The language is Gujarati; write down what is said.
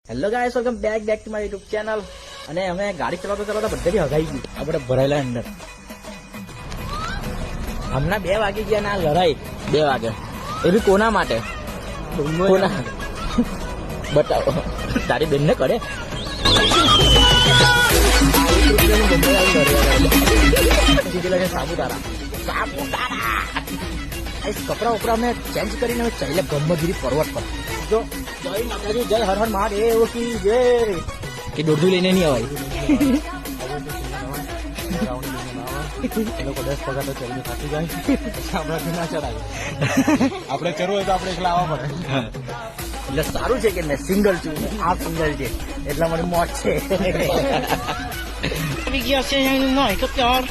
Hello guys, welcome back to my YouTube channel. અને અમે ગાડી ચલાવતા બધાથી હગાઈ ગયું આપણે ભરાયેલા અંદર. હમણાં 2 વાગી ગયા ના લડાઈ 2 વાગે. એ બી કોના માટે? કોના બતાવો તારી બેન ને કરે. સાપુતારા કપડા ઉપડા અમે ચેન્જ કરીને ચાલે બ્રહ્મગીરી પર્વત પર. જો જય માતાજી, જય હર હર મહાદેવ કી જય. કે દોડધું લઈને નહીં અવાય. એ લોકો 10 પગાર તો ચરીને થાકી જાય, આપણાથી ના ચડાવે. આપણે ચરવું હોય તો આપણે એકલા આવવા પડે. એટલે સારું છે કે મેં સિંગલ છું, આ સિંગલ છે એટલા મને મોજ છે. આવી ગયા છે એનું માય તો પ્યાર.